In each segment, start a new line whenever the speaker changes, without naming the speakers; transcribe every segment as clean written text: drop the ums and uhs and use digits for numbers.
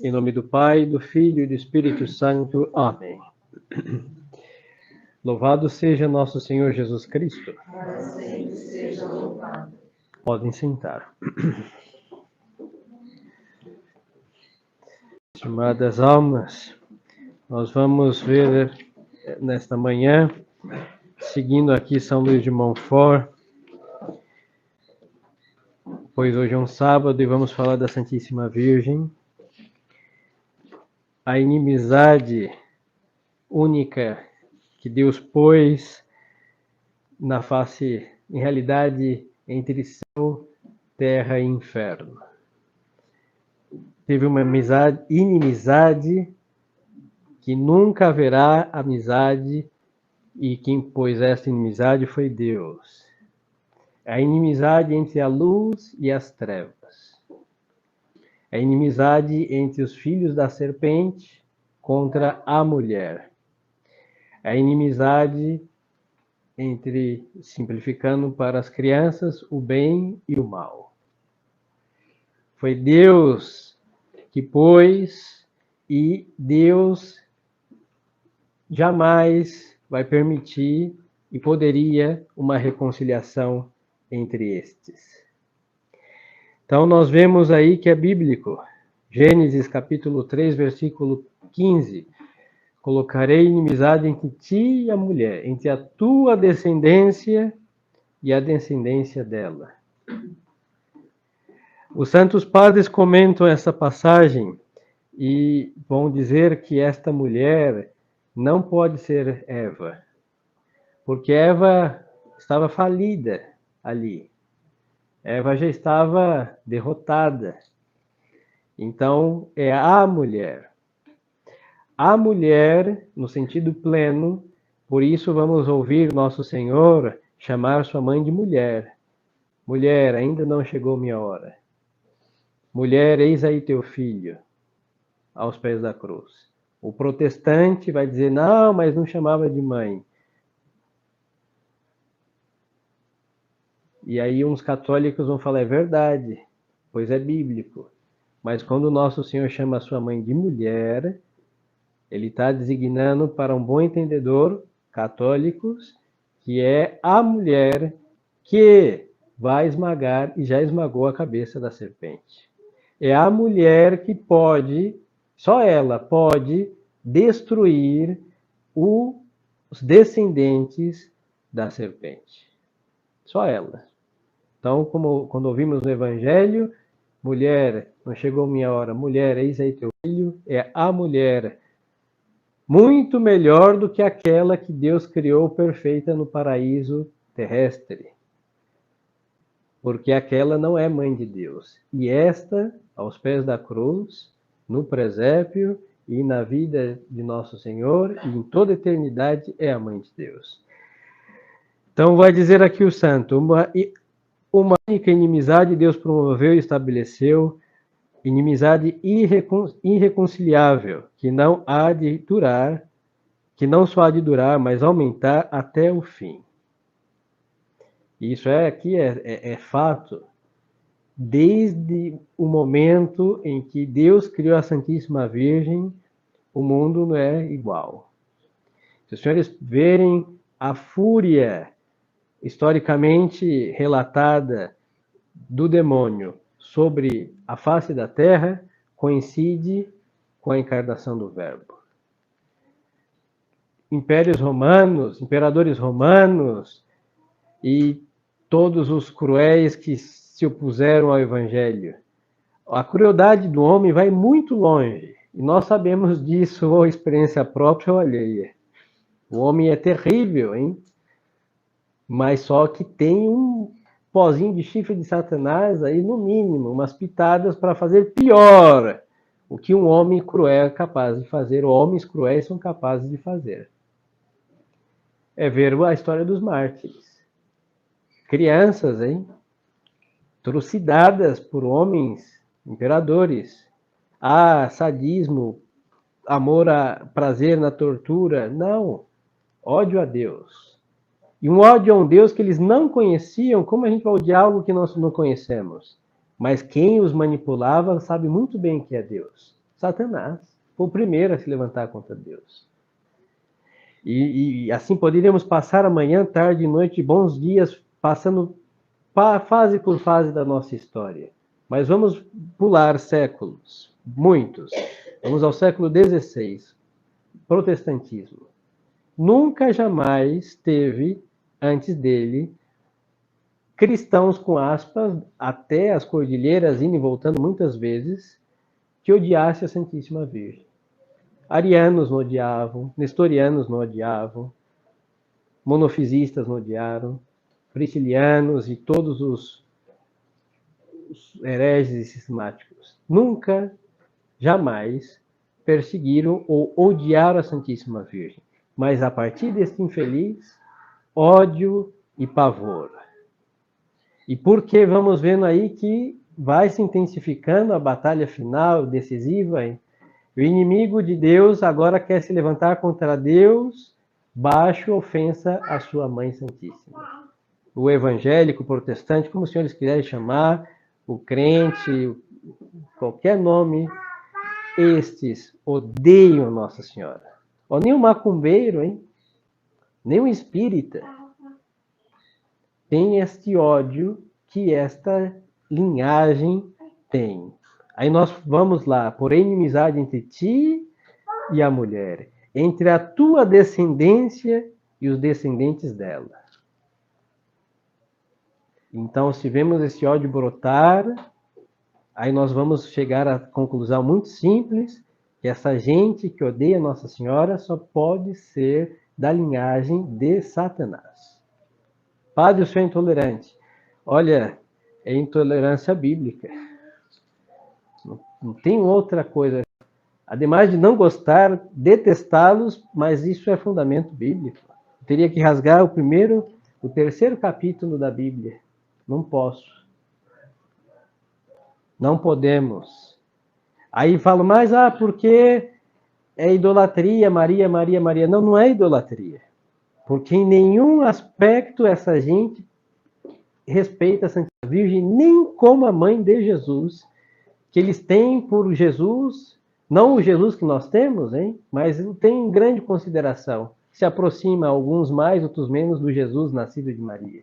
Em nome do Pai, do Filho e do Espírito Santo. Amém. Louvado seja nosso Senhor Jesus Cristo.
Para sempre seja louvado.
Podem sentar. Estimadas almas, nós vamos ver nesta manhã, seguindo aqui São Luís de Montfort, pois hoje é um sábado e vamos falar da Santíssima Virgem, a inimizade única que Deus pôs na face, em realidade, entre céu, terra e inferno. Teve uma inimizade que nunca haverá amizade, e quem pôs essa inimizade foi Deus. A inimizade entre a luz e as trevas. A inimizade entre os filhos da serpente contra a mulher. A inimizade entre, simplificando para as crianças, o bem e o mal. Foi Deus que pôs, e Deus jamais vai permitir e poderia uma reconciliação entre estes. Então nós vemos aí que é bíblico. Gênesis capítulo 3, versículo 15. Colocarei inimizade entre ti e a mulher, entre a tua descendência e a descendência dela. Os santos padres comentam essa passagem e vão dizer que esta mulher não pode ser Eva, porque Eva estava falida ali. Eva já estava derrotada. Então, é a mulher. A mulher, no sentido pleno, por isso vamos ouvir nosso Senhor chamar sua mãe de mulher. Mulher, ainda não chegou minha hora. Mulher, eis aí teu filho, aos pés da cruz. O protestante vai dizer, não, mas não chamava de mãe. E aí uns católicos vão falar, é verdade, pois é bíblico. Mas quando o nosso Senhor chama a sua mãe de mulher, ele está designando para um bom entendedor, católicos, que é a mulher que vai esmagar e já esmagou a cabeça da serpente. É a mulher que pode, só ela pode destruir os descendentes da serpente. Só ela. Então, como quando ouvimos no Evangelho, mulher, não chegou minha hora, mulher, eis aí teu filho, é a mulher muito melhor do que aquela que Deus criou perfeita no paraíso terrestre. Porque aquela não é mãe de Deus. E esta, aos pés da cruz, no presépio e na vida de nosso Senhor, e em toda a eternidade, é a mãe de Deus. Então vai dizer aqui o santo, uma única inimizade Deus promoveu e estabeleceu, inimizade irreconciliável, que não há de durar, que não só há de durar, mas aumentar até o fim. Isso aqui é fato. Desde o momento em que Deus criou a Santíssima Virgem, o mundo não é igual. Se os senhores verem a fúria historicamente relatada do demônio sobre a face da terra, coincide com a encarnação do Verbo. Imperadores romanos e todos os cruéis que se opuseram ao Evangelho. A crueldade do homem vai muito longe, e nós sabemos disso, ou experiência própria ou alheia. O homem é terrível, hein? Mas só que tem um pozinho de chifre de Satanás aí, no mínimo, umas pitadas para fazer pior o que um homem cruel é capaz de fazer, ou homens cruéis são capazes de fazer. É ver a história dos mártires. Crianças, hein? Trucidadas por homens, imperadores. Sadismo, amor a prazer na tortura. Não. Ódio a Deus. E um ódio a um Deus que eles não conheciam, como a gente vai odiar algo que nós não conhecemos? Mas quem os manipulava sabe muito bem que é Deus. Satanás. Foi o primeiro a se levantar contra Deus. E assim poderíamos passar a manhã, tarde e noite, bons dias, passando fase por fase da nossa história. Mas vamos pular séculos, muitos. Vamos ao século XVI, protestantismo. Nunca jamais teve, antes dele, cristãos com aspas, até as cordilheiras, indo e voltando muitas vezes, que odiasse a Santíssima Virgem. Arianos não odiavam, nestorianos não odiavam, monofisistas não odiaram, priscilianos e todos os hereges e sistemáticos. Nunca, jamais perseguiram ou odiaram a Santíssima Virgem. Mas a partir desse infeliz, ódio e pavor. E porque vamos vendo aí que vai se intensificando a batalha final, decisiva, hein? O inimigo de Deus agora quer se levantar contra Deus, baixo ofensa à sua Mãe Santíssima. O evangélico, o protestante, como os senhores quiserem chamar, o crente, qualquer nome, estes odeiam Nossa Senhora. Ó, nem o macumbeiro, hein? Nem o espírita tem este ódio que esta linhagem tem. Aí nós vamos lá, por inimizade entre ti e a mulher, entre a tua descendência e os descendentes dela. Então, se vemos esse ódio brotar, aí nós vamos chegar à conclusão muito simples, que essa gente que odeia Nossa Senhora só pode ser da linhagem de Satanás. Padre, o senhor é intolerante. Olha, é intolerância bíblica. Não tem outra coisa. Ademais de não gostar, detestá-los, mas isso é fundamento bíblico. Eu teria que rasgar o terceiro capítulo da Bíblia. Não posso. Não podemos. Aí falo, mas porque é idolatria, Maria, Maria, Maria. Não, não é idolatria. Porque em nenhum aspecto essa gente respeita a Santíssima Virgem, nem como a mãe de Jesus, que eles têm por Jesus, não o Jesus que nós temos, hein? Mas tem grande consideração. Se aproxima, alguns mais, outros menos, do Jesus nascido de Maria.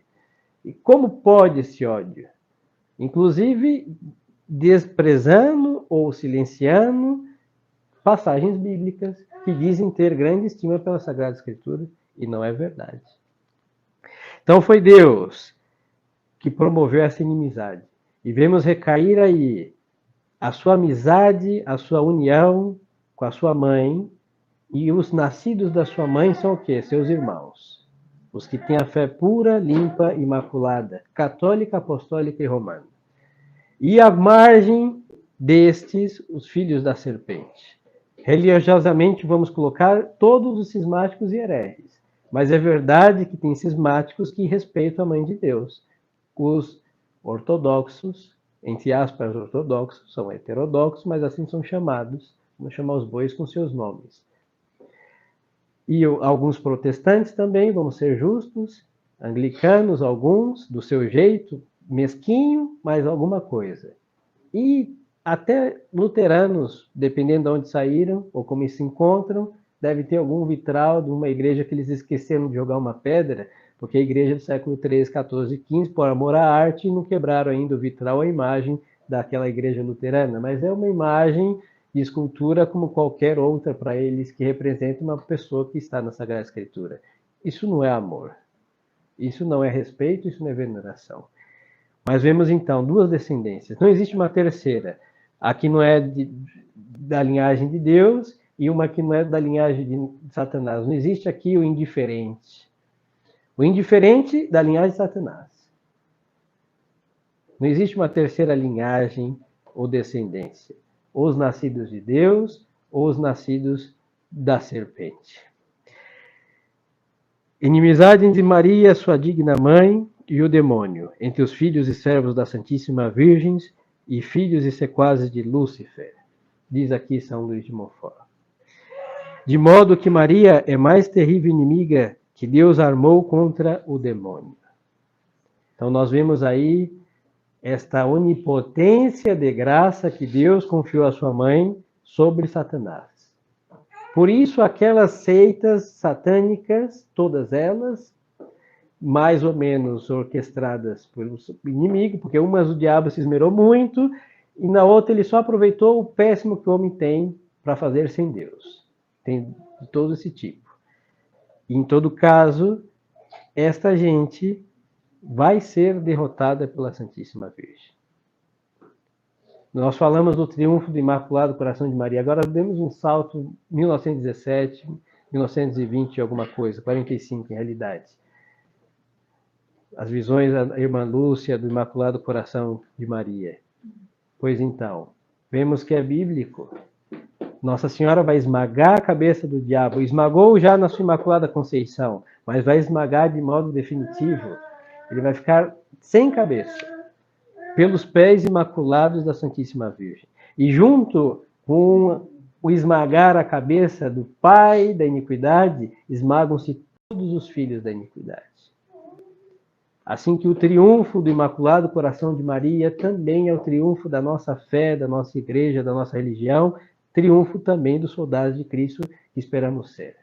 E como pode esse ódio? Inclusive, desprezando ou silenciando passagens bíblicas que dizem ter grande estima pela Sagrada Escritura, e não é verdade. Então foi Deus que promoveu essa inimizade. E vemos recair aí a sua amizade, a sua união com a sua mãe, e os nascidos da sua mãe são o quê? Seus irmãos. Os que têm a fé pura, limpa, imaculada, católica, apostólica e romana. E à margem destes, os filhos da serpente. Religiosamente vamos colocar todos os cismáticos e hereges. Mas é verdade que tem cismáticos que respeitam a mãe de Deus. Os ortodoxos, entre aspas, ortodoxos, são heterodoxos, mas assim são chamados. Vamos chamar os bois com seus nomes. E alguns protestantes também, vamos ser justos, anglicanos, alguns, do seu jeito, mesquinho, mas alguma coisa. E até luteranos, dependendo de onde saíram, ou como se encontram, deve ter algum vitral de uma igreja que eles esqueceram de jogar uma pedra, porque a igreja do século XIII, XIV e XV, por amor à arte, não quebraram ainda o vitral, a imagem daquela igreja luterana, mas é uma imagem de escultura como qualquer outra para eles, que representa uma pessoa que está na Sagrada Escritura. Isso não é amor. Isso não é respeito, isso não é veneração. Mas vemos então duas descendências. Não existe uma terceira. A que não é da linhagem de Deus e uma que não é da linhagem de Satanás. Não existe aqui o indiferente. O indiferente da linhagem de Satanás. Não existe uma terceira linhagem ou descendência. Ou os nascidos de Deus, ou os nascidos da serpente. Inimizade entre Maria, sua digna mãe, e o demônio, entre os filhos e servos da Santíssima Virgem e filhos e sequazes de Lúcifer, diz aqui São Luís de Montfort. De modo que Maria é mais terrível inimiga que Deus armou contra o demônio. Então nós vemos aí esta onipotência de graça que Deus confiou à sua mãe sobre Satanás. Por isso, aquelas seitas satânicas, todas elas, mais ou menos orquestradas pelo inimigo, porque umas o diabo se esmerou muito, e na outra ele só aproveitou o péssimo que o homem tem para fazer sem Deus. Tem de todo esse tipo. E, em todo caso, esta gente vai ser derrotada pela Santíssima Virgem. Nós falamos do triunfo do Imaculado Coração de Maria. Agora demos um salto 1917, 1920 alguma coisa, 45 em realidade. As visões da irmã Lúcia do Imaculado Coração de Maria. Pois então, vemos que é bíblico. Nossa Senhora vai esmagar a cabeça do diabo. Esmagou já na sua Imaculada Conceição, mas vai esmagar de modo definitivo. Ele vai ficar sem cabeça, pelos pés imaculados da Santíssima Virgem. E junto com o esmagar a cabeça do pai da iniquidade, esmagam-se todos os filhos da iniquidade. Assim que o triunfo do Imaculado Coração de Maria também é o triunfo da nossa fé, da nossa igreja, da nossa religião, triunfo também dos soldados de Cristo que esperamos ser.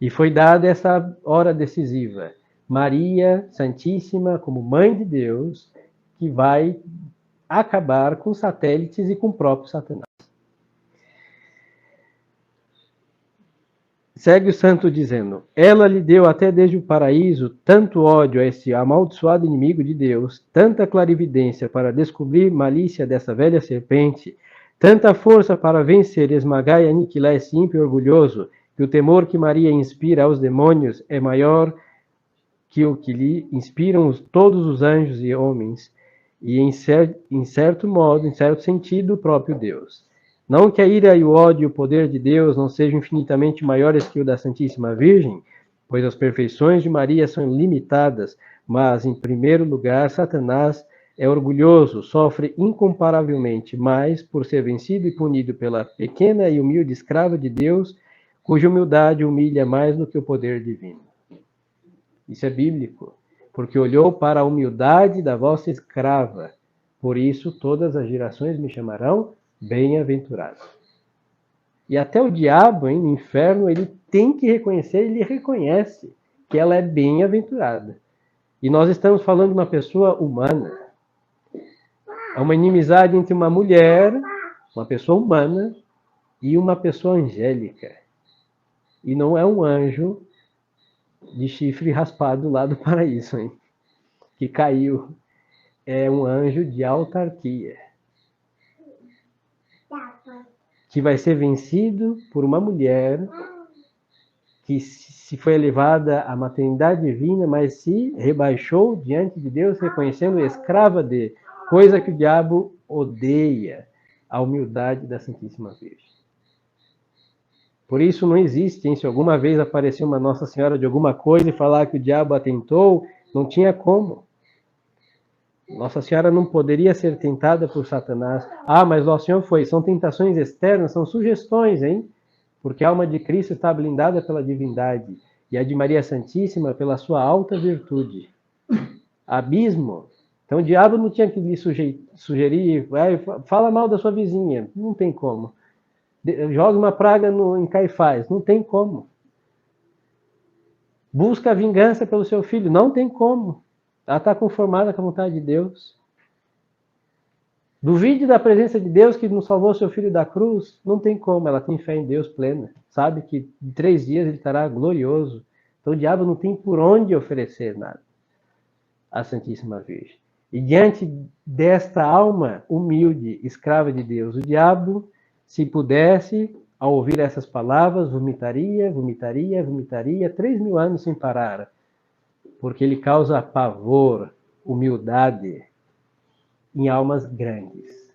E foi dada essa hora decisiva. Maria Santíssima, como Mãe de Deus, que vai acabar com satélites e com o próprio Satanás. Segue o santo dizendo: ela lhe deu até desde o paraíso tanto ódio a esse amaldiçoado inimigo de Deus, tanta clarividência para descobrir malícia dessa velha serpente, tanta força para vencer, esmagar e aniquilar esse ímpio orgulhoso, que o temor que Maria inspira aos demônios é maior que o que lhe inspiram todos os anjos e homens, e em certo modo, em certo sentido, o próprio Deus. Não que a ira e o ódio e o poder de Deus não sejam infinitamente maiores que o da Santíssima Virgem, pois as perfeições de Maria são limitadas, mas, em primeiro lugar, Satanás é orgulhoso, sofre incomparavelmente mais por ser vencido e punido pela pequena e humilde escrava de Deus, cuja humildade humilha mais do que o poder divino. Isso é bíblico, porque olhou para a humildade da vossa escrava. Por isso todas as gerações me chamarão bem-aventurado. E até o diabo, no inferno, ele tem que reconhecer, ele reconhece que ela é bem-aventurada. E nós estamos falando de uma pessoa humana. Há uma inimizade entre uma mulher, uma pessoa humana, e uma pessoa angélica. E não é um anjo de chifre raspado lá do paraíso, hein? Que caiu. É um anjo de autarquia, que vai ser vencido por uma mulher que se foi elevada à maternidade divina, mas se rebaixou diante de Deus, reconhecendo escrava de, coisa que o diabo odeia, a humildade da Santíssima Virgem. Por isso não existe, hein? Se alguma vez aparecer uma Nossa Senhora de alguma coisa e falar que o diabo a tentou, não tinha como. Nossa Senhora não poderia ser tentada por Satanás. Ah, mas Nosso Senhor foi. São tentações externas, são sugestões, hein? Porque a alma de Cristo está blindada pela divindade e a de Maria Santíssima pela sua alta virtude. Abismo. Então o diabo não tinha que lhe sugerir, fala mal da sua vizinha. Não tem como. Joga uma praga em Caifás. Não tem como. Busca a vingança pelo seu filho. Não tem como. Ela está conformada com a vontade de Deus. Duvide da presença de Deus que nos salvou seu filho da cruz. Não tem como, ela tem fé em Deus plena. Sabe que em 3 dias ele estará glorioso. Então o diabo não tem por onde oferecer nada à Santíssima Virgem. E diante desta alma humilde, escrava de Deus, o diabo, se pudesse, ao ouvir essas palavras, vomitaria 3.000 anos sem parar. Porque ele causa pavor, humildade em almas grandes.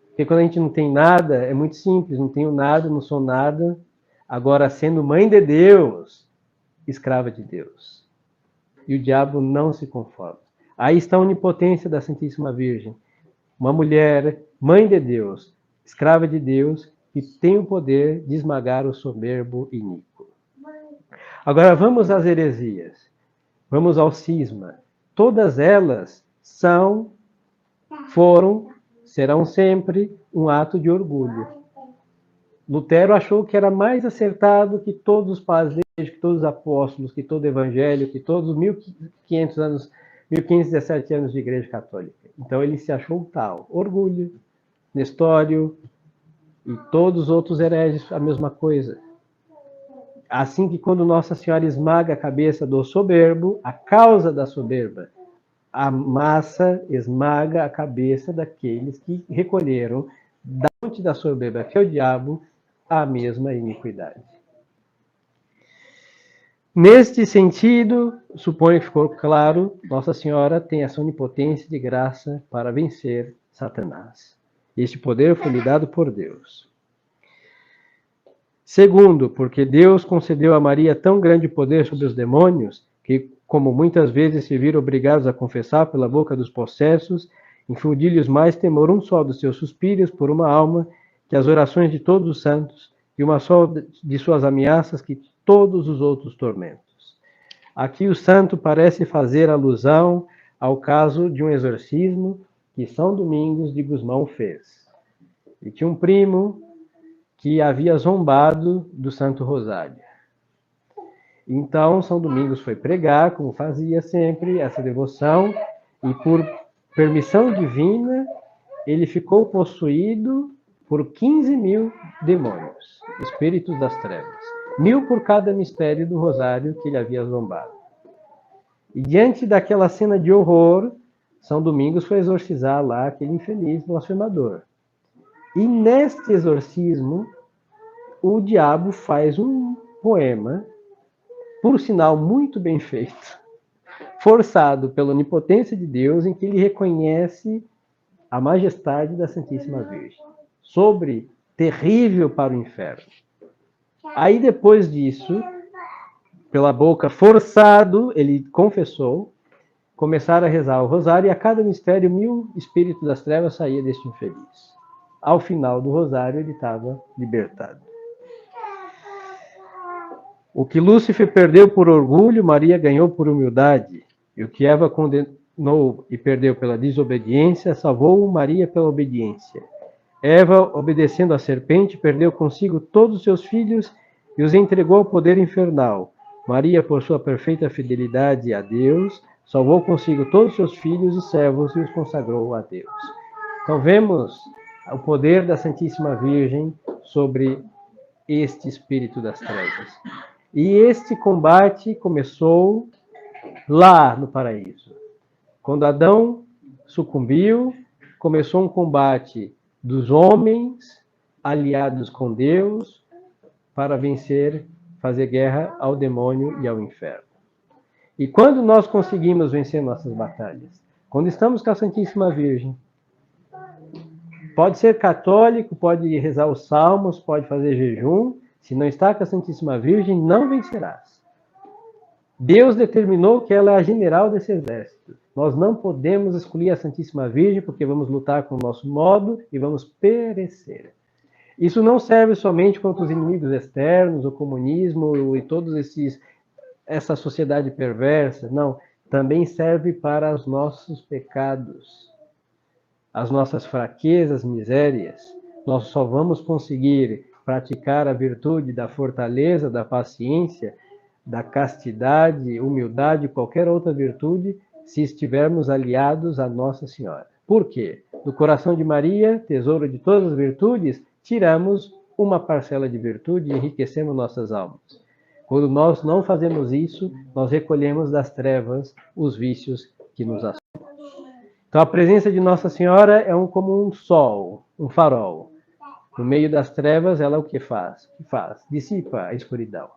Porque quando a gente não tem nada, é muito simples, não tenho nada, não sou nada. Agora, sendo mãe de Deus, escrava de Deus. E o diabo não se conforma. Aí está a onipotência da Santíssima Virgem. Uma mulher, mãe de Deus, escrava de Deus, que tem o poder de esmagar o soberbo iníquo. Agora vamos às heresias. Vamos ao cisma. Todas elas serão sempre um ato de orgulho. Lutero achou que era mais acertado que todos os padres da igreja, que todos os apóstolos, que todo o evangelho, que todos os 1500 anos, 1517 anos de igreja católica. Então ele se achou tal. Orgulho, Nestório e todos os outros hereges, a mesma coisa. Assim que quando Nossa Senhora esmaga a cabeça do soberbo, a causa da soberba, a massa esmaga a cabeça daqueles que recolheram da fonte da soberba, que é o diabo, a mesma iniquidade. Neste sentido, suponho que ficou claro, Nossa Senhora tem essa onipotência de graça para vencer Satanás. Este poder foi lhe dado por Deus. Segundo, porque Deus concedeu a Maria tão grande poder sobre os demônios, que, como muitas vezes se viram obrigados a confessar pela boca dos possessos, infundir-lhes mais temor um só dos seus suspiros por uma alma, que as orações de todos os santos, e uma só de suas ameaças, que todos os outros tormentos. Aqui o santo parece fazer alusão ao caso de um exorcismo que São Domingos de Gusmão fez. E tinha um primo que havia zombado do Santo Rosário. Então, São Domingos foi pregar, como fazia sempre, essa devoção, e por permissão divina, ele ficou possuído por 15.000 demônios, espíritos das trevas. 1.000 por cada mistério do Rosário que ele havia zombado. E diante daquela cena de horror, São Domingos foi exorcizar lá aquele infeliz blasfemador. E neste exorcismo, o diabo faz um poema, por sinal muito bem feito, forçado pela onipotência de Deus, em que ele reconhece a majestade da Santíssima Virgem, sobre terrível para o inferno. Aí depois disso, pela boca forçado, ele confessou, começaram a rezar o rosário, e a cada mistério 1.000 espíritos das trevas saía deste infeliz. Ao final do rosário, ele estava libertado. O que Lúcifer perdeu por orgulho, Maria ganhou por humildade. E o que Eva condenou e perdeu pela desobediência, salvou Maria pela obediência. Eva, obedecendo à serpente, perdeu consigo todos os seus filhos e os entregou ao poder infernal. Maria, por sua perfeita fidelidade a Deus, salvou consigo todos os seus filhos e servos e os consagrou a Deus. Então vemos o poder da Santíssima Virgem sobre este espírito das trevas. E este combate começou lá no paraíso. Quando Adão sucumbiu, começou um combate dos homens aliados com Deus para vencer, fazer guerra ao demônio e ao inferno. E quando nós conseguimos vencer nossas batalhas? Quando estamos com a Santíssima Virgem. Pode ser católico, pode rezar os salmos, pode fazer jejum. Se não está com a Santíssima Virgem, não vencerás. Deus determinou que ela é a general desse exército. Nós não podemos escolher a Santíssima Virgem, porque vamos lutar com o nosso modo e vamos perecer. Isso não serve somente contra os inimigos externos, o comunismo e todos essa sociedade perversa. Não, também serve para os nossos pecados, as nossas fraquezas, misérias. Nós só vamos conseguir praticar a virtude da fortaleza, da paciência, da castidade, humildade, qualquer outra virtude, se estivermos aliados a Nossa Senhora. Por quê? Do coração de Maria, tesouro de todas as virtudes, tiramos uma parcela de virtude e enriquecemos nossas almas. Quando nós não fazemos isso, nós recolhemos das trevas os vícios que nos assolam. Então a presença de Nossa Senhora é como um sol, um farol. No meio das trevas, ela o que faz? Dissipa a escuridão.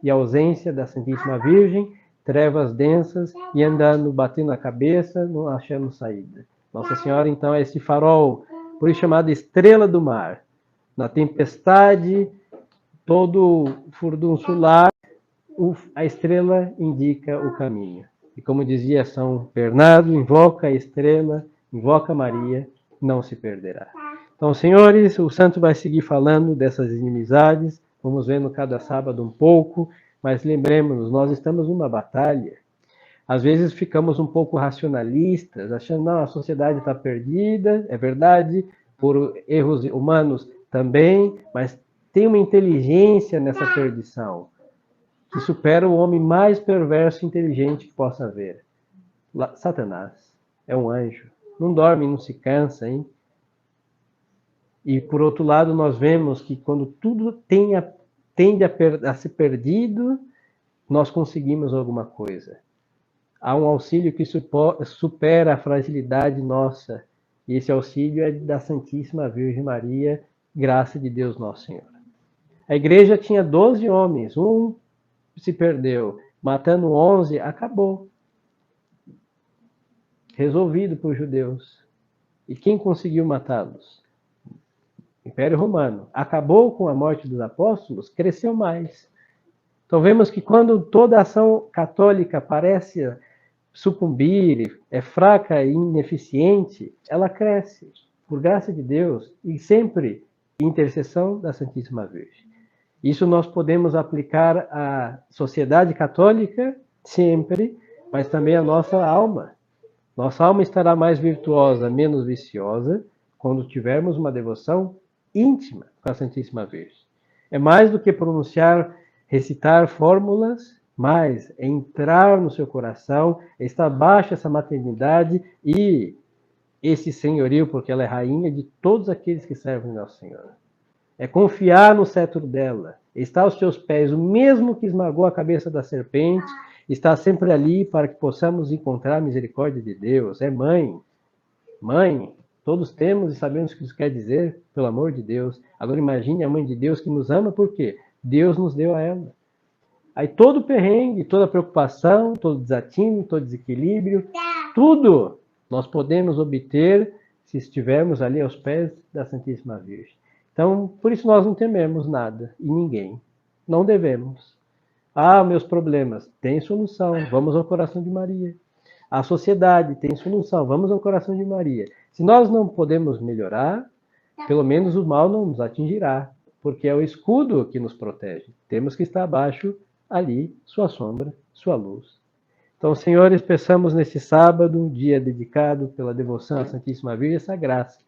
E a ausência da Santíssima Virgem, trevas densas, e andando, batendo a cabeça, não achamos saída. Nossa Senhora, então, é esse farol, por isso chamada estrela do mar. Na tempestade, todo furdunço, a estrela indica o caminho. E como dizia São Bernardo, invoca a estrela, invoca Maria, não se perderá. Então, senhores, o santo vai seguir falando dessas inimizades, vamos vendo cada sábado um pouco, mas lembremos-nos, nós estamos numa batalha. Às vezes ficamos um pouco racionalistas, achando, não, a sociedade está perdida, é verdade, por erros humanos também, mas tem uma inteligência nessa perdição que supera o homem mais perverso e inteligente que possa haver. Satanás é um anjo. Não dorme, não se cansa, hein? E, por outro lado, nós vemos que quando tudo tende a ser perdido, nós conseguimos alguma coisa. Há um auxílio que supera a fragilidade nossa. E esse auxílio é da Santíssima Virgem Maria, graça de Deus Nosso Senhor. A igreja tinha 12 homens, um se perdeu, matando 11, acabou. Resolvido por judeus. E quem conseguiu matá-los? Império Romano. Acabou com a morte dos apóstolos, cresceu mais. Então vemos que quando toda a ação católica parece sucumbir, é fraca e ineficiente, ela cresce, por graça de Deus, e sempre intercessão da Santíssima Virgem. Isso nós podemos aplicar à sociedade católica, sempre, mas também à nossa alma. Nossa alma estará mais virtuosa, menos viciosa, quando tivermos uma devoção íntima com a Santíssima Virgem. É mais do que pronunciar, recitar fórmulas, mas é entrar no seu coração, estar abaixo dessa maternidade e esse senhorio, porque ela é rainha de todos aqueles que servem Nosso Senhor. É confiar no cetro dela, está aos seus pés, o mesmo que esmagou a cabeça da serpente, está sempre ali para que possamos encontrar a misericórdia de Deus. É mãe. Mãe, todos temos e sabemos o que isso quer dizer, pelo amor de Deus. Agora imagine a mãe de Deus que nos ama, por quê? Deus nos deu a ela. Aí todo perrengue, toda preocupação, todo desatino, todo desequilíbrio, tudo nós podemos obter se estivermos ali aos pés da Santíssima Virgem. Então, por isso nós não tememos nada e ninguém. Não devemos. Ah, meus problemas, tem solução, vamos ao coração de Maria. A sociedade tem solução, vamos ao coração de Maria. Se nós não podemos melhorar, pelo menos o mal não nos atingirá, porque é o escudo que nos protege. Temos que estar abaixo ali, sua sombra, sua luz. Então, senhores, peçamos nesse sábado, um dia dedicado pela devoção à Santíssima Virgem, essa graça.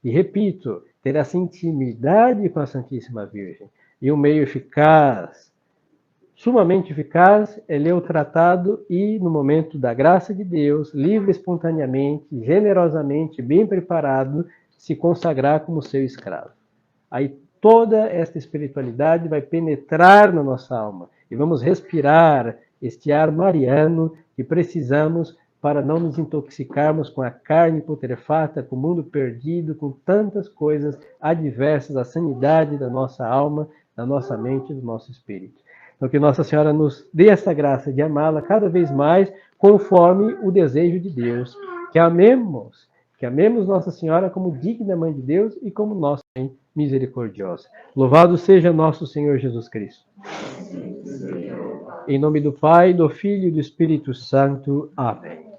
E repito, ter essa intimidade com a Santíssima Virgem. E um meio eficaz, sumamente eficaz, é ler o tratado e, no momento da graça de Deus, livre, espontaneamente, generosamente, bem preparado, se consagrar como seu escravo. Aí toda esta espiritualidade vai penetrar na nossa alma e vamos respirar este ar mariano que precisamos para não nos intoxicarmos com a carne putrefata, com o mundo perdido, com tantas coisas adversas à sanidade da nossa alma, da nossa mente e do nosso espírito. Então que Nossa Senhora nos dê essa graça de amá-la cada vez mais conforme o desejo de Deus. Que amemos Nossa Senhora como digna Mãe de Deus e como nossa Mãe misericordiosa. Louvado seja nosso Senhor Jesus Cristo. Em nome do Pai, do Filho e do Espírito Santo. Amém.